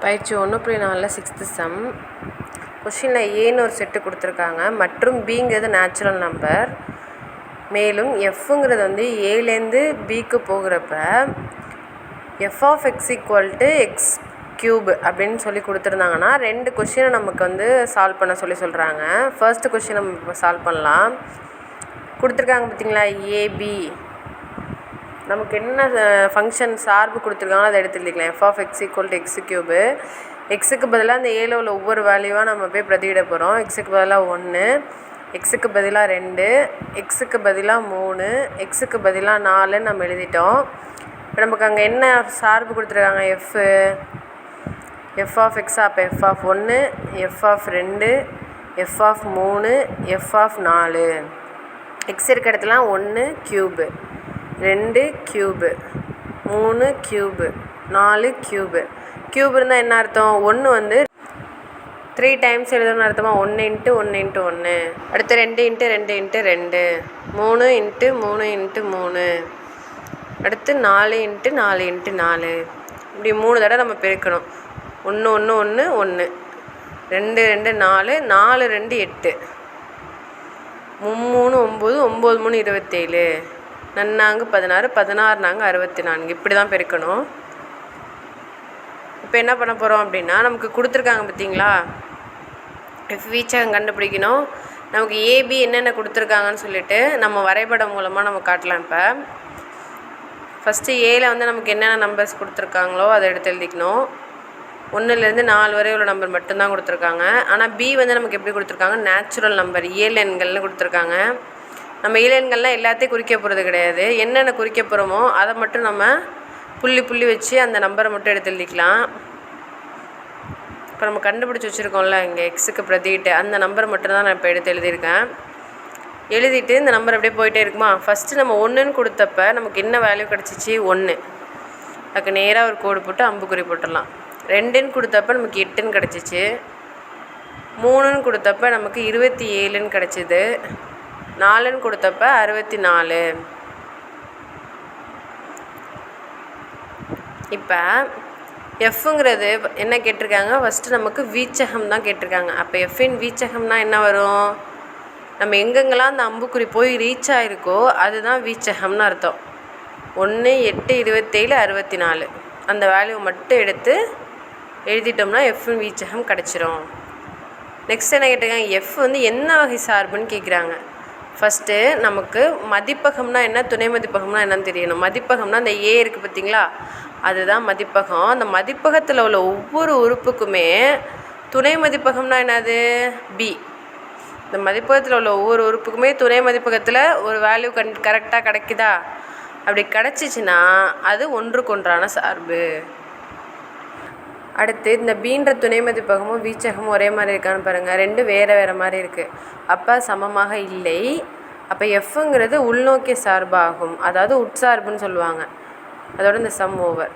பயிற்சி 1.4 6th some. கொஷினில் ஏன்னு ஒரு செட்டு கொடுத்துருக்காங்க மற்றும் பிங்கிறது நேச்சுரல் நம்பர். மேலும் எஃப்ங்கிறது வந்து ஏலேருந்து பிக்கு போகிறப்ப F of X equal to X cube அப்படின்னு சொல்லி கொடுத்துருந்தாங்கன்னா ரெண்டு கொஷினை நமக்கு வந்து சால்வ் பண்ண சொல்கிறாங்க. ஃபர்ஸ்ட் கொஷின் நம்ம இப்போ சால்வ் பண்ணலாம். கொடுத்துருக்காங்க பார்த்தீங்களா, ஏபி. நமக்கு என்ன ஃபங்க்ஷன் சார்பு கொடுத்துருக்காங்களோ அதை எடுத்து எழுதிக்கலாம். F of X equal to X cube. எக்ஸுக்கு பதிலாக அந்த ஏல உள்ள ஒவ்வொரு வேல்யூவாக நம்ம போய் பிரதியிட போகிறோம். எக்ஸுக்கு பதிலாக 1, எக்ஸுக்கு பதிலாக 2, எக்ஸுக்கு பதிலாக 3, எக்ஸுக்கு பதிலாக 4 நம்ம எழுதிட்டோம். இப்போ நமக்கு அங்கே என்ன சார்பு கொடுத்துருக்காங்க, எஃப் ஆஃப் எக்ஸா, அப்போ f of 1, f of 2, f of 3, f of 4. X இருக்க இடத்துல 1 cube, 2 cube, 3 cube, 4 cube. Cube இருந்தால் என்ன அர்த்தம், 1 வந்து 3 டைம்ஸ் எழுதணும்னு அர்த்தமா. 1 × 1 × 1, அடுத்து 2 × 2 × 2, 3 × 3 × 3, அடுத்து 4 × 4 × 4. இப்படி 3 தடவை நம்ம பெருக்கணும். 1 1 1 1, 2 2 4, 4 2 8, 3 9, 9 3 27, நன்னாங்கு 16, 16 நாங்கள் 64. இப்படி தான் பெருக்கணும். இப்போ என்ன பண்ண போகிறோம் அப்படின்னா, நமக்கு கொடுத்துருக்காங்க பார்த்தீங்களா, எஃப் வீச்சகம் கண்டுபிடிக்கணும். நமக்கு ஏபி என்னென்ன கொடுத்துருக்காங்கன்னு சொல்லிட்டு நம்ம வரைபடம் மூலமாக நம்ம காட்டலாம். இப்போ ஃபஸ்ட்டு ஏல வந்து நமக்கு என்னென்ன நம்பர்ஸ் கொடுத்துருக்காங்களோ அதை எடுத்து எழுதிக்கணும். 1லேருந்து 4 வரை உள்ள நம்பர் மட்டும்தான் கொடுத்துருக்காங்க. ஆனால் பி வந்து நமக்கு எப்படி கொடுத்துருக்காங்க, நேச்சுரல் நம்பர், இயல் எண்கள்னு கொடுத்துருக்காங்க. நம்ம இயல் எண்கள்லாம் எல்லாத்தையும் குறிக்க போகிறது கிடையாது. என்னென்ன குறிக்க போகிறோமோ அதை மட்டும் நம்ம புள்ளி புள்ளி வச்சு அந்த நம்பரை மட்டும் எடுத்து எழுதிக்கலாம். இப்போ நம்ம கண்டுபிடிச்சி வச்சுருக்கோம்ல இங்கே எக்ஸுக்கு பிரதிட்டு, அந்த நம்பரை மட்டும்தான் நான் இப்போ எடுத்து எழுதியிருக்கேன். எழுதிட்டு இந்த நம்பர் அப்படியே போயிட்டே இருக்குமா. ஃபஸ்ட்டு நம்ம 1ன்னு கொடுத்தப்ப நமக்கு என்ன வேல்யூ கிடச்சிச்சு, 1. அதுக்கு நேராக ஒரு கோடு போட்டு அம்புக்குறி போட்டுடலாம். 2ன்னு கொடுத்தப்ப நமக்கு 8ன்னு கிடச்சிச்சு. 3ன்னு கொடுத்தப்ப நமக்கு 27ன்னு கிடச்சிது. 4ன்னு கொடுத்தப்ப 64. இப்போ எஃப்ங்கிறது என்ன கேட்டிருக்காங்க, ஃபஸ்ட்டு நமக்கு வீச்சகம் தான் கேட்டிருக்காங்க. அப்போ எஃப்பின் வீச்சகம்னா என்ன வரும், நம்ம எங்கெங்கெல்லாம் அந்த அம்புக்குறி போய் ரீச் ஆகிருக்கோ அதுதான் வீச்சகம்னு அர்த்தம். 1 8 27 64 அந்த வேல்யூவை மட்டும் எடுத்து எழுதிட்டோம்னா எஃப்பின் வீச்சகம் கிடச்சிரும். நெக்ஸ்ட் என்ன கேட்டிருக்காங்க, எஃப் வந்து என்ன வகை சார்புன்னு கேட்குறாங்க. ஃபஸ்ட்டு நமக்கு மதிப்பகம்னா என்ன, துணை மதிப்பகம்னா என்னன்னு தெரியணும். மதிப்பகம்னா அந்த ஏ இருக்குது பார்த்தீங்களா, அதுதான் மதிப்பகம். அந்த மதிப்பகத்தில் உள்ள ஒவ்வொரு உறுப்புக்குமே துணை மதிப்பகம்னா என்னது, பி. இந்த மதிப்பகத்தில் உள்ள ஒவ்வொரு உறுப்புக்குமே துணை மதிப்பகத்தில் ஒரு வேல்யூ கரெக்டாக கிடைக்குதா, அப்படி கிடச்சிச்சின்னா அது ஒன்றுக்கொன்றான சார்பு. அடுத்து இந்த பீன்ற துணை மதிப்பகமும் வீச்சகமும் ஒரே மாதிரி இருக்கான்னு பாருங்கள், ரெண்டும் வேறு வேறு மாதிரி இருக்குது. அப்போ சமமாக இல்லை. அப்போ எஃப்ங்கிறது உள்நோக்கிய சார்பாகும், அதாவது உட்சார்புன்னு சொல்லுவாங்க. அதோட இந்த சம் ஓவர்.